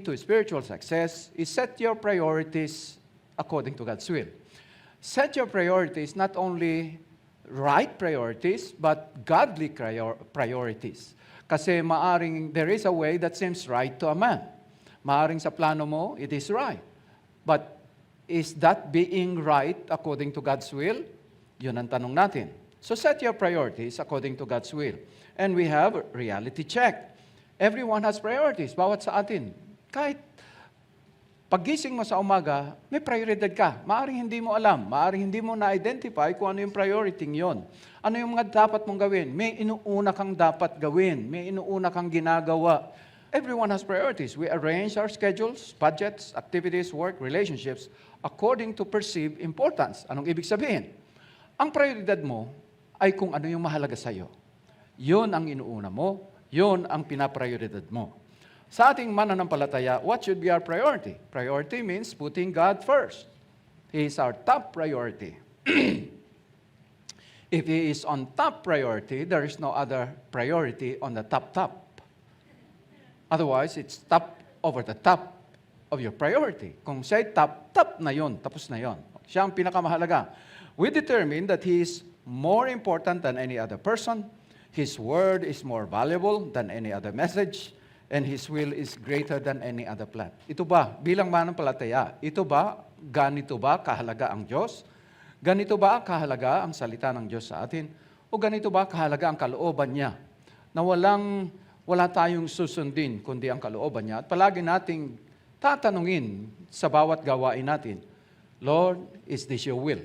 key to spiritual success is set your priorities according to God's will. Set your priorities, not only right priorities, but godly priorities. Kasi maaring there is a way that seems right to a man. Maaring sa plano mo, it is right. But is that being right according to God's will? Yun ang tanong natin. So set your priorities according to God's will. And we have reality check. Everyone has priorities. Bawat sa atin. Kahit paggising mo sa umaga, may prioridad ka. Maaring hindi mo alam. Maaring hindi mo na-identify kung ano yung priority yon. Ano yung mga dapat mong gawin. May inuuna kang dapat gawin. May inuuna kang ginagawa. Everyone has priorities. We arrange our schedules, budgets, activities, work, relationships according to perceived importance. Anong ibig sabihin? Ang prioridad mo ay kung ano yung mahalaga sa iyo. Yun ang inuuna mo. Yun ang pinaprioridad mo. Sa ating mananampalataya, what should be our priority? Priority means putting God first. He is our top priority. If He is on top priority, there is no other priority on the top. Otherwise, it's top over the top of your priority. Kung siya'y top na yun, tapos na yun. Siya ang pinakamahalaga. We determine that He is more important than any other person. His word is more valuable than any other message, and His will is greater than any other plan. Ito ba, bilang mananampalataya, ganito ba kahalaga ang Diyos? Ganito ba kahalaga ang salita ng Diyos sa atin? O ganito ba kahalaga ang kalooban niya? Na wala tayong susundin, kundi ang kalooban niya. At palagi nating tatanungin sa bawat gawain natin, Lord, is this your will?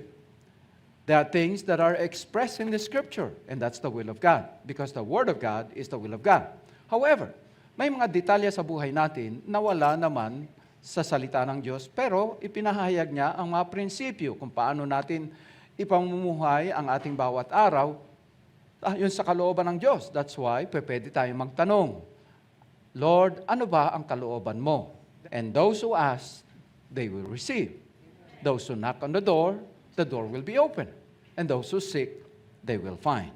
There are things that are expressed in the Scripture, and that's the will of God, because the Word of God is the will of God. However, may mga detalye sa buhay natin na wala naman sa salita ng Diyos, pero ipinahayag niya ang mga prinsipyo kung paano natin ipamumuhay ang ating bawat araw yun sa kalooban ng Diyos. That's why pwede tayong magtanong, Lord, ano ba ang kalooban mo? And those who ask, they will receive. Those who knock on the door will be open. And those who seek, they will find.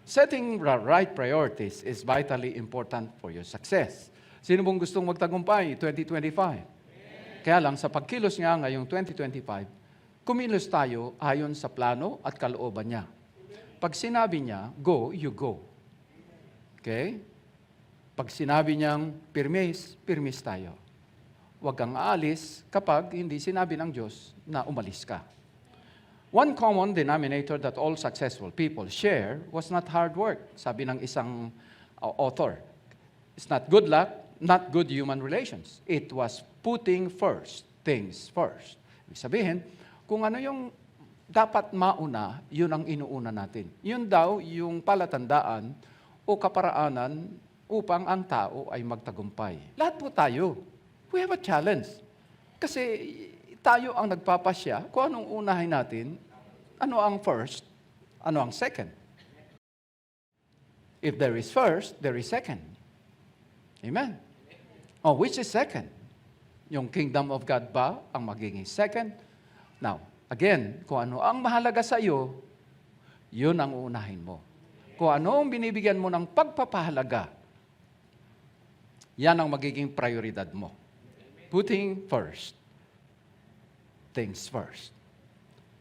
Setting the right priorities is vitally important for your success. Sino bang gustong magtagumpay 2025? Kaya lang, sa pagkilos nga ngayong 2025, kumilos tayo ayon sa plano at kalooban niya. Pag sinabi niya, go, you go. Okay? Pag sinabi niyang pirmis, pirmis tayo. Huwag kang aalis kapag hindi sinabi ng Diyos na umalis ka. One common denominator that all successful people share was not hard work, sabi ng isang author. It's not good luck, not good human relations. It was putting first things first. Ibig sabihin, kung ano yung dapat mauna, yun ang inuuna natin. Yun daw yung palatandaan o kaparaanan upang ang tao ay magtagumpay. Lahat po tayo, we have a challenge. Kasi tayo ang nagpapasya kung anong unahin natin, ano ang first, ano ang second. If there is first, there is second. Amen? Oh, which is second? Yung kingdom of God ba ang magiging second? Now, again, kung ano ang mahalaga sa iyo, yun ang uunahin mo. Kung ano ang binibigyan mo ng pagpapahalaga, yan ang magiging prioridad mo. Putting first. Things first.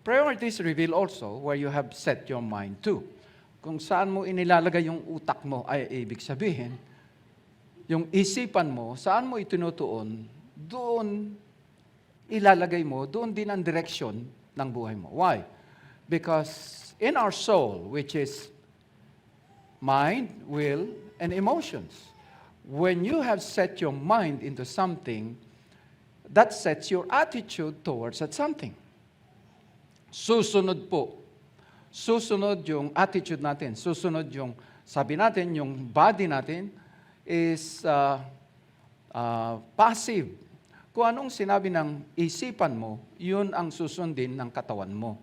Priorities reveal also where you have set your mind to. Kung saan mo inilalagay yung utak mo, ay ibig sabihin, yung isipan mo, saan mo itinutuon, doon ilalagay mo, doon din ang direksyon ng buhay mo. Why? Because in our soul, which is mind, will, and emotions, when you have set your mind into something, that sets your attitude towards that something. Susunod po. Susunod yung attitude natin. Susunod yung, sabi natin, yung body natin is passive. Kung anong sinabi ng isipan mo, yun ang susundin ng katawan mo.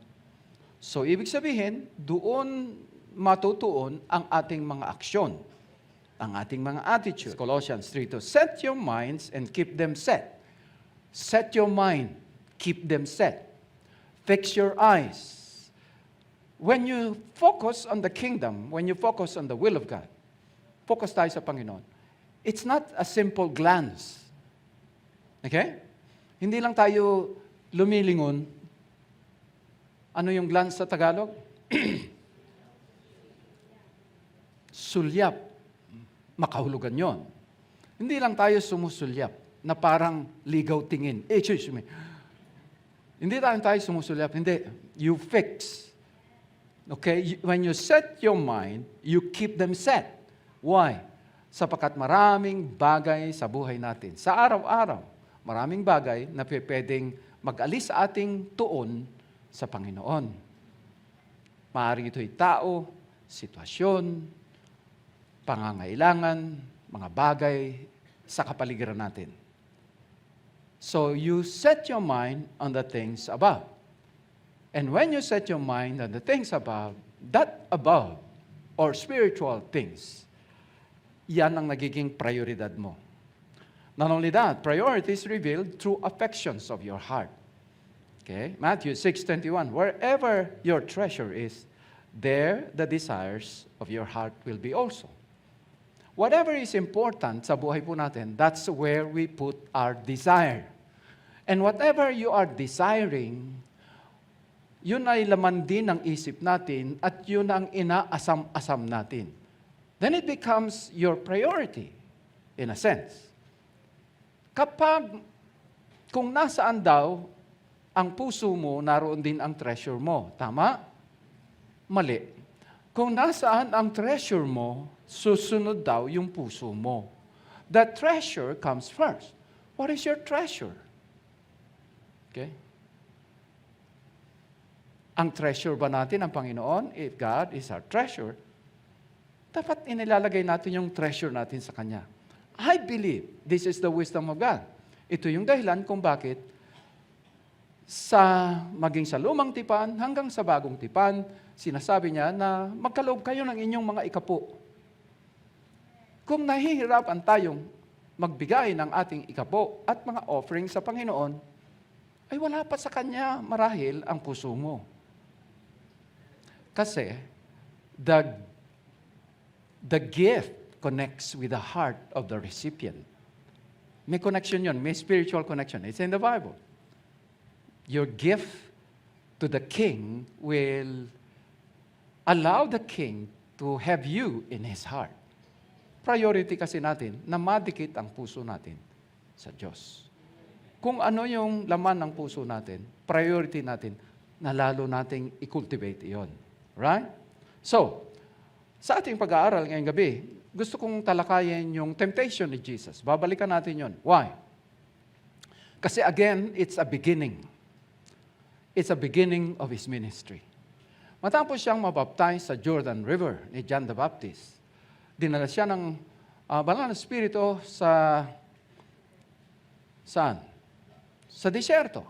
So, ibig sabihin, doon matutuon ang ating mga aksyon, ang ating mga attitude. Colossians 3:2, set your minds and keep them set. Set your mind, keep them set. Fix your eyes. When you focus on the kingdom, when you focus on the will of God, focus tayo sa Panginoon, it's not a simple glance. Okay? Hindi lang tayo lumilingon. Ano yung glance sa Tagalog? Sulyap. Makahulugan yon. Hindi lang tayo sumusulyap na parang ligaw tingin. Excuse me. Hindi tayo sumusulyap. Hindi. You fix. Okay? When you set your mind, you keep them set. Why? Sapagkat maraming bagay sa buhay natin. Sa araw-araw, maraming bagay na pwedeng mag-alis sa ating tuon sa Panginoon. Maaaring ito'y tao, sitwasyon, pangangailangan, mga bagay sa kapaligiran natin. So you set your mind on the things above. And when you set your mind on the things above, that above, or spiritual things, yan ang nagiging prioridad mo. Not only that, priority is revealed through affections of your heart. Okay? Matthew 6:21, wherever your treasure is, there the desires of your heart will be also. Whatever is important sa buhay po natin, that's where we put our desire. And whatever you are desiring, yun ay laman din ng isip natin at yun ang inaasam-asam natin. Then it becomes your priority, in a sense. Kung nasaan daw ang puso mo, naroon din ang treasure mo. Tama? Mali. Kung nasaan ang treasure mo, susunod daw yung puso mo. The treasure comes first. What is your treasure? Okay? Ang treasure ba natin ang Panginoon? If God is our treasure, dapat inilalagay natin yung treasure natin sa Kanya. I believe this is the wisdom of God. Ito yung dahilan kung bakit maging sa lumang tipan hanggang sa bagong tipan, sinasabi niya na magkaloob kayo ng inyong mga ikapo. Kung nahihirapan tayong magbigay ng ating ikapo at mga offering sa Panginoon, ay wala pa sa Kanya marahil ang puso mo. Kasi, the gift connects with the heart of the recipient. May connection yun, may spiritual connection. It's in the Bible. Your gift to the king will allow the king to have you in his heart. Priority kasi natin na madikit ang puso natin sa Diyos. Kung ano yung laman ng puso natin, priority natin na lalo nating i-cultivate iyon. Right? So, sa ating pag-aaral ngayong gabi, gusto kong talakayin yung temptation ni Jesus. Babalikan natin yon. Why? Kasi again, it's a beginning. It's a beginning of His ministry. Matapos siyang mabaptize sa Jordan River ni John the Baptist, dinala siya ng banal na Espiritu saan? Sa disyerto.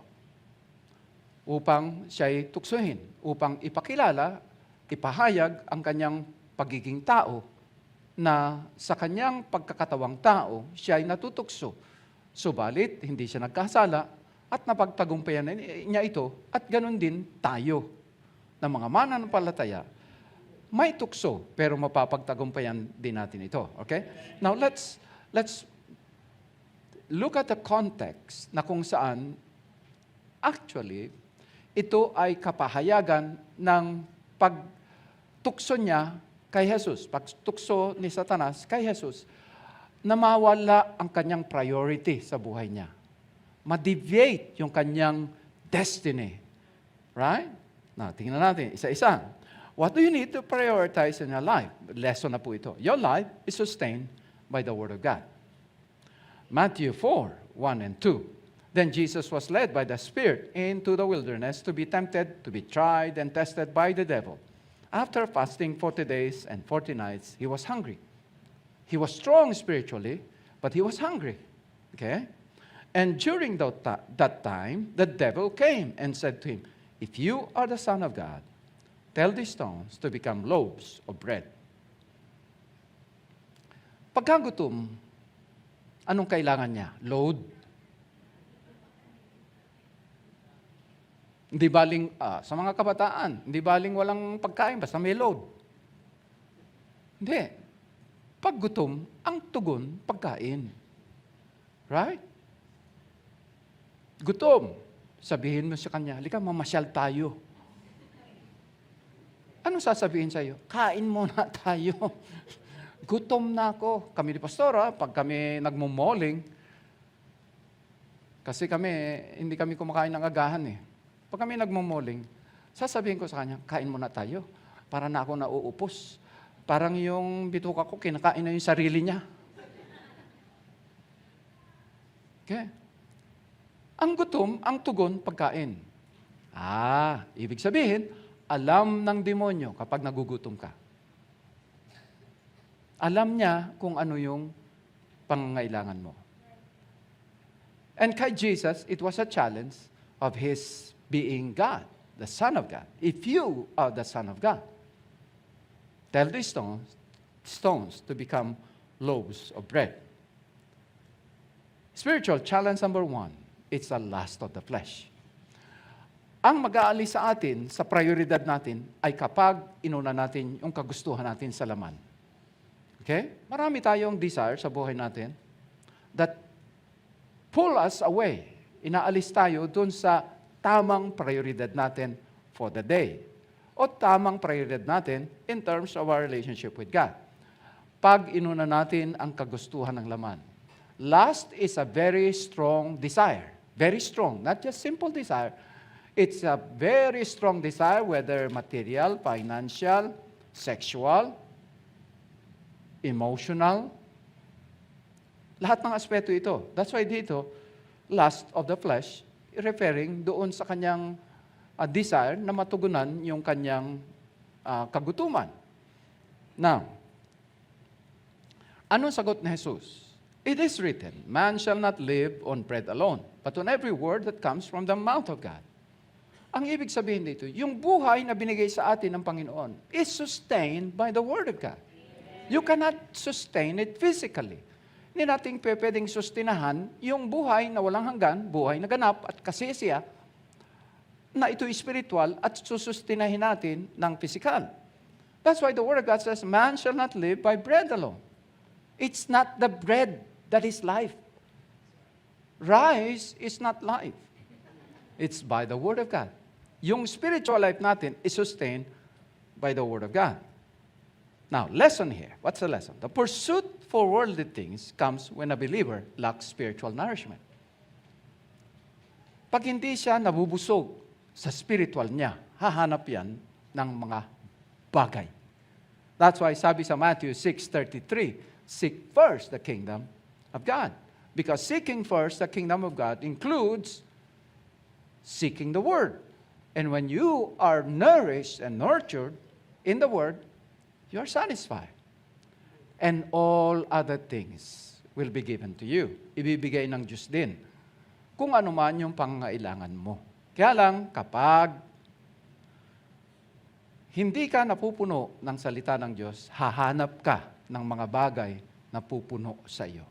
Upang siya'y tuksohin. Upang ipakilala, ipahayag ang kanyang pagiging tao na sa kanyang pagkakatawang tao, siya'y natutukso. Subalit, hindi siya nagkasala at napagtagumpayan niya ito at ganun din tayo na mga mananampalataya may tukso, pero mapapagtagumpayan din natin ito. Okay? Now, let's look at the context na kung saan actually, ito ay kapahayagan ng pagtukso niya kay Jesus. Pagtukso ni Satanas kay Jesus, na mawala ang kanyang priority sa buhay niya. Ma-deviate yung kanyang destiny. Right? Now, tingnan natin, isa-isa. What do you need to prioritize in your life? Lesson na po ito. Your life is sustained by the Word of God. Matthew 4:1 and 2. Then Jesus was led by the Spirit into the wilderness to be tempted, to be tried and tested by the devil. After fasting 40 days and 40 nights, he was hungry. He was strong spiritually, but he was hungry. Okay? And during that time, the devil came and said to him, "If you are the Son of God, tell these stones to become loaves of bread." Pagkagutom, anong kailangan niya? Load. Hindi baling, sa mga kabataan, hindi baling walang pagkain, basta may load. Hindi. Pag gutom, ang tugon, pagkain. Right? Gutom. Sabihin mo sa kanya, halika, mamasyal tayo. Anong sasabihin sa iyo? Kain muna tayo. Gutom na ako. Kami ni Pastora, pag kami nagmumoling, kasi hindi kami kumakain ng agahan eh. Pag kami nagmumoling, sasabihin ko sa kanya, kain muna tayo. Para na ako nauupos. Parang yung bituka ko, kinakain na yung sarili niya. Okay? Ang gutom, ang tugon, pagkain. Ibig sabihin, alam ng demonyo kapag nagugutom ka. Alam niya kung ano yung pangangailangan mo. And kay Jesus, it was a challenge of His being God, the Son of God. If you are the Son of God, tell the stones to become loaves of bread. Spiritual challenge number 1, it's the lust of the flesh. Ang mag-aalis sa atin, sa prioridad natin, ay kapag inuna natin yung kagustuhan natin sa laman. Okay? Marami tayong desire sa buhay natin that pull us away. Inaalis tayo dun sa tamang prioridad natin for the day. O tamang prioridad natin in terms of our relationship with God. Pag inuna natin ang kagustuhan ng laman. Lust is a very strong desire. Very strong. Not just simple desire. It's a very strong desire, whether material, financial, sexual, emotional. Lahat ng aspeto ito. That's why dito, lust of the flesh, referring doon sa kanyang desire na matugunan yung kanyang kagutuman. Now, anong sagot ni Jesus? It is written, man shall not live on bread alone, but on every word that comes from the mouth of God. Ang ibig sabihin dito, yung buhay na binigay sa atin ng Panginoon is sustained by the Word of God. You cannot sustain it physically. Hindi natin pwedeng sustinahan yung buhay na walang hanggan, buhay na ganap at kasisiya, na ito spiritual at susustinahin natin ng physical. That's why the Word of God says, man shall not live by bread alone. It's not the bread that is life. Rice is not life. It's by the Word of God. Yung spiritual life natin is sustained by the Word of God. Now, lesson here. What's the lesson? The pursuit for worldly things comes when a believer lacks spiritual nourishment. Pag hindi siya nabubusog sa spiritual niya, hahanap yan ng mga bagay. That's why sabi sa Matthew 6:33, seek first the kingdom of God. Because seeking first the kingdom of God includes seeking the Word. And when you are nourished and nurtured in the Word, you are satisfied. And all other things will be given to you. Ibibigay ng Diyos din. Kung ano man yung pangangailangan mo. Kaya lang, kapag hindi ka napupuno ng salita ng Diyos, hahanap ka ng mga bagay na pupuno sa iyo.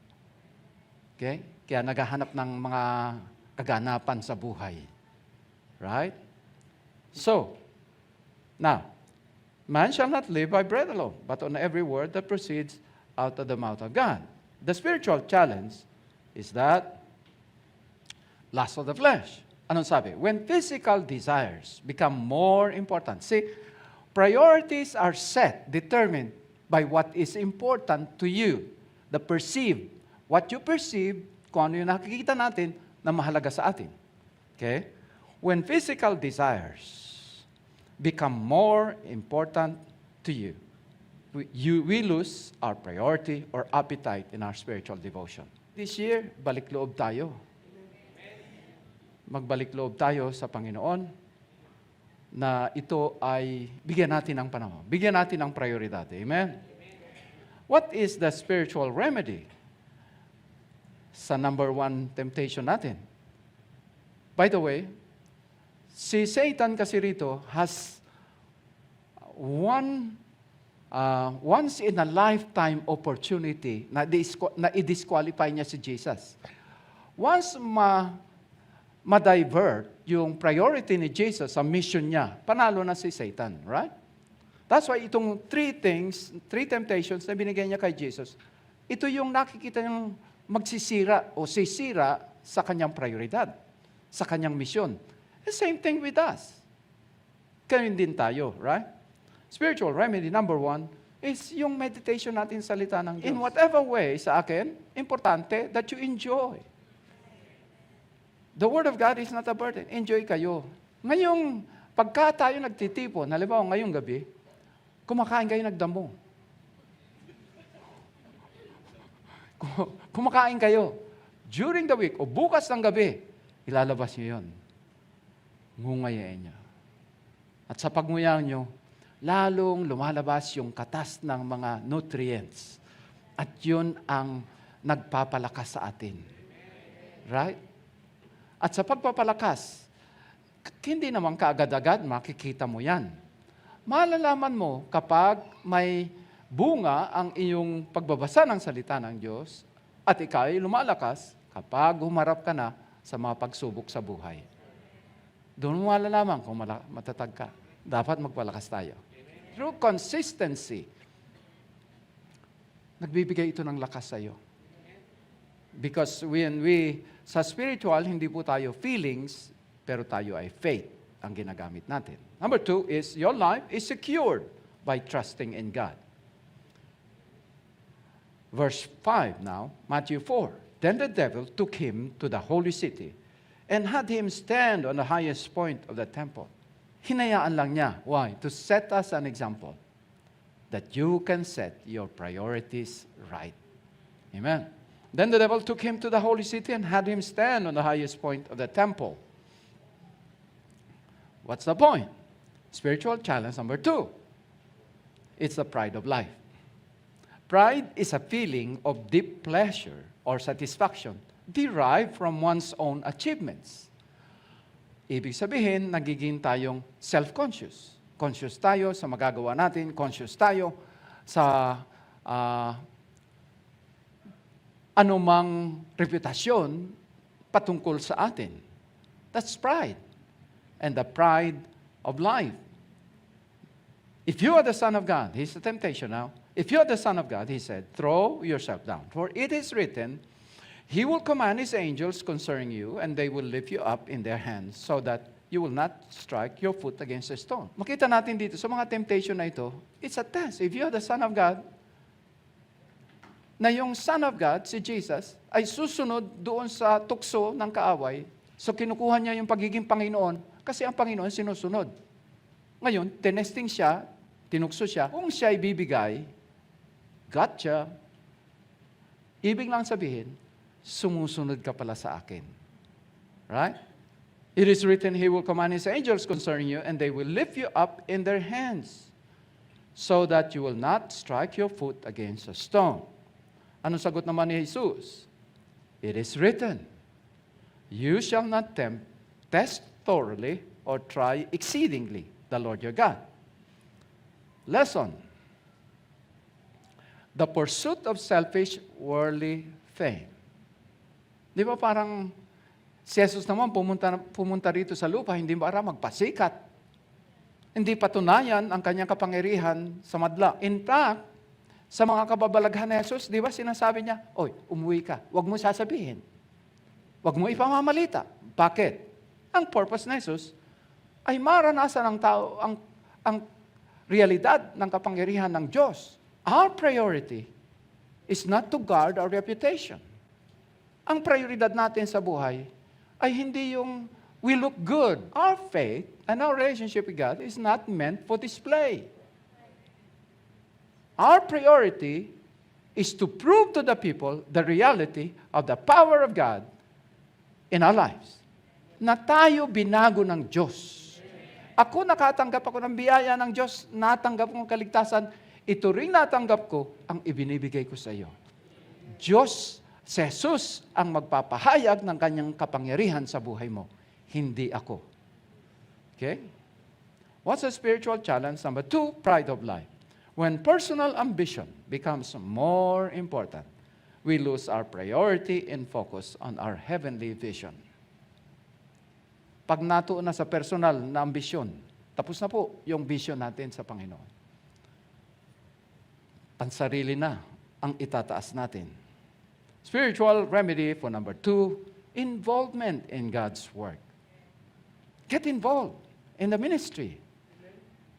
Okay? Kaya naghahanap ng mga kaganapan sa buhay. Right? So, now, man shall not live by bread alone, but on every word that proceeds out of the mouth of God. The spiritual challenge is that lust of the flesh. Anong sabi? When physical desires become more important. See, priorities are set, determined by what is important to you. The perceived. What you perceive, kung ano yung nakikita natin na mahalaga sa atin. Okay? When physical desires become more important to you, we lose our priority or appetite in our spiritual devotion. This year, balik loob tayo. Magbalik loob tayo sa Panginoon na ito ay bigyan natin ng panahon. Bigyan natin ng prioridad. Amen? What is the spiritual remedy sa number 1 temptation natin? By the way, si Satan kasi rito has once in a lifetime opportunity na i-disqualify niya si Jesus. Once ma-divert yung priority ni Jesus sa mission niya, panalo na si Satan, right? That's why itong 3 temptations na binigay niya kay Jesus, ito yung nakikita niyang magsisira o sisira sa kanyang prioridad. sa kanyang misyon. The same thing with us. Ganun din tayo, right? Spiritual remedy, number 1, is yung meditation natin sa salita ng Diyos. In whatever way, sa akin, importante that you enjoy. The Word of God is not a burden. Enjoy kayo. Ngayong, pagka tayo nagtitipon, halimbawa ngayong gabi, kumakain kayo nagdamo. Kumakain kayo. During the week, o bukas ng gabi, ilalabas nyo yun. Ngungayain nyo. At sa pagnguyaw nyo, lalong lumalabas yung katas ng mga nutrients. At yun ang nagpapalakas sa atin. Right? At sa pagpapalakas, hindi naman kaagad-agad makikita mo yan. Malalaman mo kapag may bunga ang iyong pagbabasa ng salita ng Diyos at ikaw ay lumalakas kapag humarap ka na sa mga pagsubok sa buhay. Doon mo malalaman kung matatag ka. Dapat magpalakas tayo. Through consistency, nagbibigay ito ng lakas sa iyo. Because when sa spiritual, hindi po tayo feelings, pero tayo ay faith ang ginagamit natin. Number 2 is your life is secured by trusting in God. Verse 5 now, Matthew 4. Then the devil took him to the holy city and had him stand on the highest point of the temple. Hinayaan lang niya. Why? To set us an example that you can set your priorities right. Amen. Then the devil took him to the holy city and had him stand on the highest point of the temple. What's the point? Spiritual challenge number 2. It's the pride of life. Pride is a feeling of deep pleasure or satisfaction derived from one's own achievements. Ibig sabihin, nagiging tayong self-conscious. Conscious tayo sa magagawa natin, conscious tayo sa anumang reputasyon patungkol sa atin. That's pride. And the pride of life. If you are the Son of God, here's the temptation now. If you are the Son of God, he said, throw yourself down. For it is written, He will command His angels concerning you, and they will lift you up in their hands, so that you will not strike your foot against a stone. Makita natin dito sa mga temptation na ito, it's a test. If you are the Son of God, na yung Son of God, si Jesus, ay susunod doon sa tukso ng kaaway, so kinukuha niya yung pagiging Panginoon, kasi ang Panginoon sinusunod. Ngayon, tinesting siya, tinukso siya, kung siya ibibigay, gotcha. Ibig lang sabihin, sumusunod ka pala sa akin. Right? It is written, He will command His angels concerning you, and they will lift you up in their hands, so that you will not strike your foot against a stone. Anong sagot naman ni Jesus? It is written, You shall not test thoroughly or try exceedingly the Lord your God. Lesson. The pursuit of selfish, worldly fame. Di ba parang si Jesus naman pumunta rito sa lupa, hindi para magpasikat. Hindi patunayan ang kanyang kapangyarihan sa madla. In fact, sa mga kababalaghan ni Jesus, di ba sinasabi niya, Oy, umuwi ka. Huwag mo sasabihin. Huwag mo ipamamalita. Bakit? Ang purpose ni Jesus ay maranasan ng tao ang realidad ng kapangyarihan ng Diyos. Our priority is not to guard our reputation. Ang prioridad natin sa buhay ay hindi yung we look good. Our faith and our relationship with God is not meant for display. Our priority is to prove to the people the reality of the power of God in our lives. Na tayo binago ng Diyos. Ako nakatanggap ako ng biyaya ng Diyos, natanggap ko ng kaligtasan, ito rin natanggap ko ang ibinibigay ko sa iyo. Diyos, si Jesus ang magpapahayag ng kanyang kapangyarihan sa buhay mo, hindi ako. Okay? What's a spiritual challenge? Number 2, pride of life. When personal ambition becomes more important, we lose our priority and focus on our heavenly vision. Pag natuon na sa personal na ambisyon, tapos na po yung vision natin sa Panginoon. Pansarili na ang itataas natin. Spiritual remedy for number 2 involvement in God's work. Get involved in the ministry.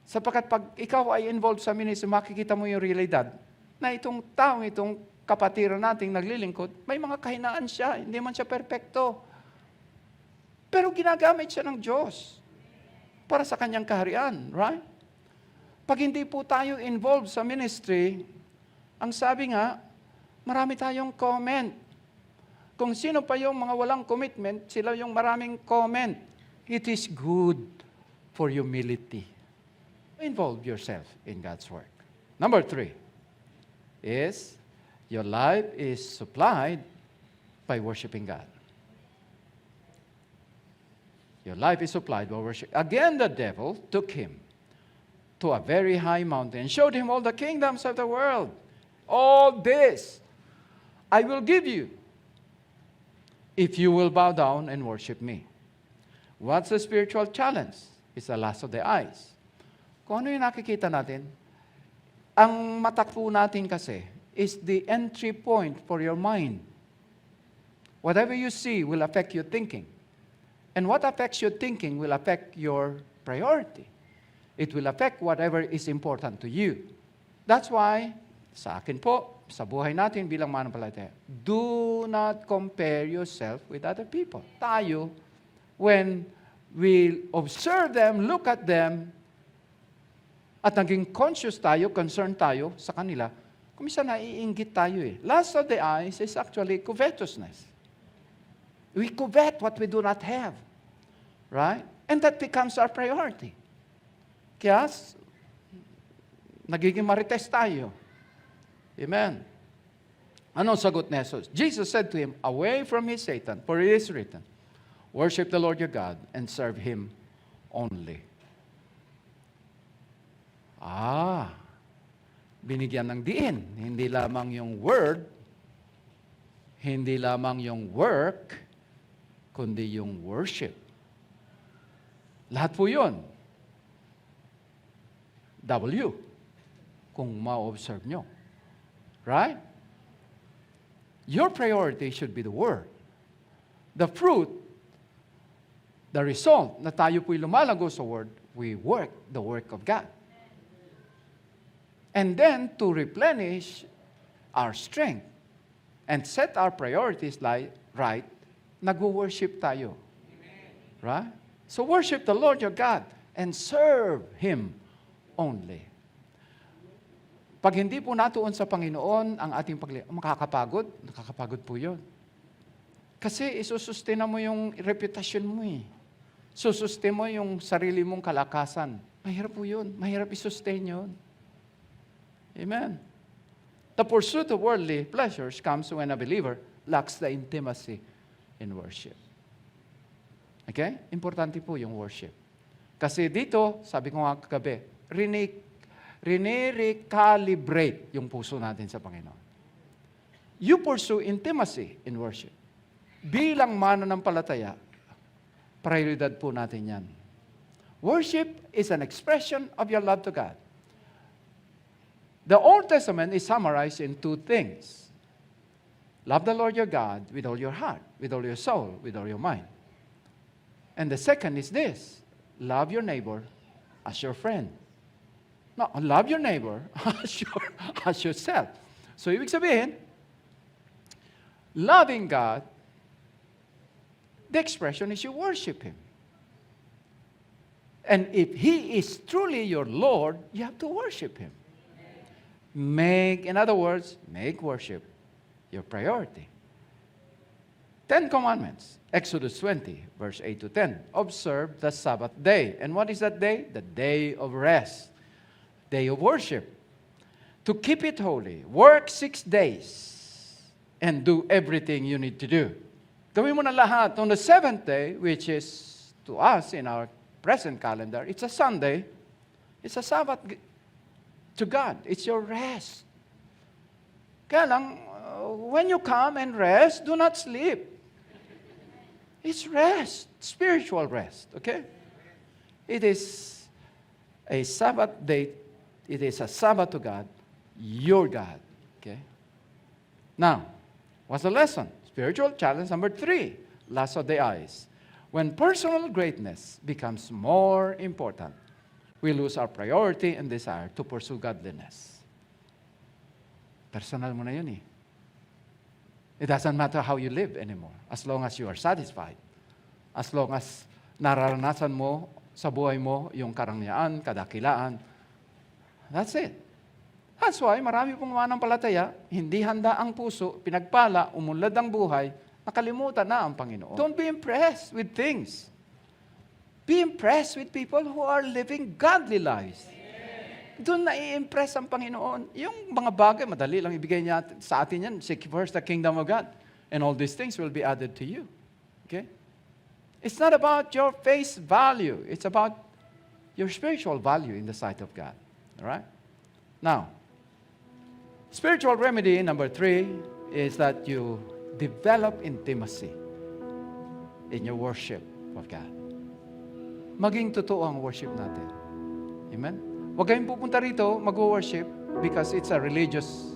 Sapagkat pag ikaw ay involved sa ministry, makikita mo yung realidad na itong taong, itong kapatiran nating naglilingkod, may mga kahinaan siya, hindi man siya perpekto. Pero ginagamit siya ng Diyos para sa kanyang kaharian, right? Pag hindi po tayo involved sa ministry, ang sabi nga, marami tayong comment. Kung sino pa yung mga walang commitment, sila yung maraming comment. It is good for humility. Involve yourself in God's work. Number 3 is your life is supplied by worshiping God. Your life is supplied by worship. Again, the devil took him to a very high mountain and showed him all the kingdoms of the world. All this I will give you if you will bow down and worship me. What's the spiritual challenge? It's the lust of the eyes. Kung ano yung nakikita natin, ang mata po natin kasi is the entry point for your mind. Whatever you see will affect your thinking. And what affects your thinking will affect your priority. It will affect whatever is important to you. That's why, sa akin po, sa buhay natin bilang manampalataya, do not compare yourself with other people. Tayo, when we observe them, look at them, at naging conscious tayo, concerned tayo sa kanila, kumisa naiinggit tayo eh. Lust of the eyes is actually covetousness. We covet what we do not have. Right? And that becomes our priority. Kaya, nagiging marites tayo. Amen. Anong sagot ni Jesus? Jesus said to him, away from his Satan, for it is written, worship the Lord your God and serve Him only. Binigyan ng diin. Hindi lamang yung word, hindi lamang yung work, kundi yung worship. Lahat po yun. W. Kung ma-observe nyo. Right? Your priority should be the Word. The fruit, the result na tayo po'y lumalago sa Word, we work the work of God. And then, to replenish our strength and set our priorities right, nag-worship tayo. Right? So worship the Lord your God and serve Him only. Pag hindi po natuon sa Panginoon ang ating makakapagod, nakakapagod po yun. Kasi isusustain mo yung reputasyon mo eh. Susustain mo yung sarili mong kalakasan. Mahirap po yun. Mahirap isustain yun. Amen. The pursuit of worldly pleasures comes when a believer lacks the intimacy in worship. Okay? Importante po yung worship. Kasi dito, sabi ko nga kagabi, recalibrate yung puso natin sa Panginoon. You pursue intimacy in worship. Bilang mananampalataya, prioridad po natin yan. Worship is an expression of your love to God. The Old Testament is summarized in 2 things. Love the Lord your God with all your heart, with all your soul, with all your mind. And the second is this, love your neighbor as your friend. No, love your neighbor as yourself. So, ibig sabihin, loving God, the expression is you worship Him. And if He is truly your Lord, you have to worship Him. In other words, make worship your priority. 10 Commandments. Exodus 20, verse 8 to 10. Observe the Sabbath day. And what is that day? The day of rest. Day of worship. To keep it holy, work 6 days and do everything you need to do. Gawin mo na lahat. On the 7th day, which is to us in our present calendar, it's a Sunday. It's a Sabbath to God. It's your rest. Kaya lang, when you come and rest, do not sleep. It's rest, spiritual rest, okay? It is a Sabbath day. It is a Sabbath to God, your God, okay? Now, what's the lesson? Spiritual challenge number 3. lust of the eyes. When personal greatness becomes more important, we lose our priority and desire to pursue godliness. Personal mo na yun eh. It doesn't matter how you live anymore, as long as you are satisfied. As long as nararanasan mo sa buhay mo yung karangyaan, kadakilaan. That's it. That's why marami pong mananampalataya, hindi handa ang puso, pinagpala, umunlad ang buhay, nakalimutan na ang Panginoon. Don't be impressed with things. Be impressed with people who are living godly lives. Doon na-i-impress ang Panginoon. Yung mga bagay, madali lang ibigay niya sa atin yan. Seek first the kingdom of God. And all these things will be added to you. Okay? It's not about your face value. It's about your spiritual value in the sight of God. All right? Now, spiritual remedy number 3 is that you develop intimacy in your worship of God. Maging totoo ang worship natin. Amen? Huwag kayong pupunta rito, mag-worship because it's a religious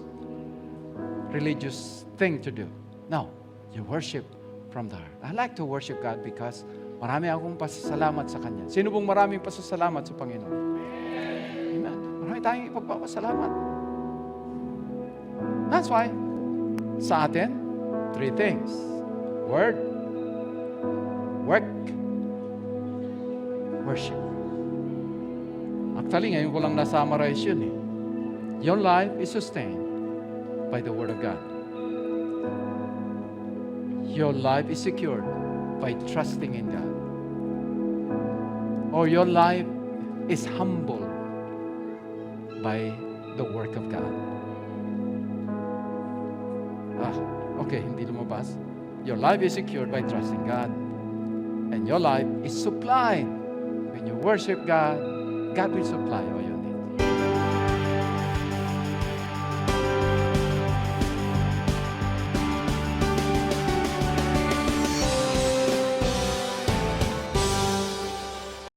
thing to do. No, you worship from the heart. I like to worship God because marami akong pasasalamat sa Kanya. Sino pong maraming pasasalamat sa Panginoon? Amen. Marami tayong ipagpapasalamat. That's why, sa atin, 3 things. Word, work, worship. Actually, ngayon ko lang na-summarize yun eh. Your life is sustained by the Word of God. Your life is secured by trusting in God. Or your life is humbled by the work of God. Okay, hindi lumabas. Your life is secured by trusting God. And your life is supplied. When you worship God, God will supply all your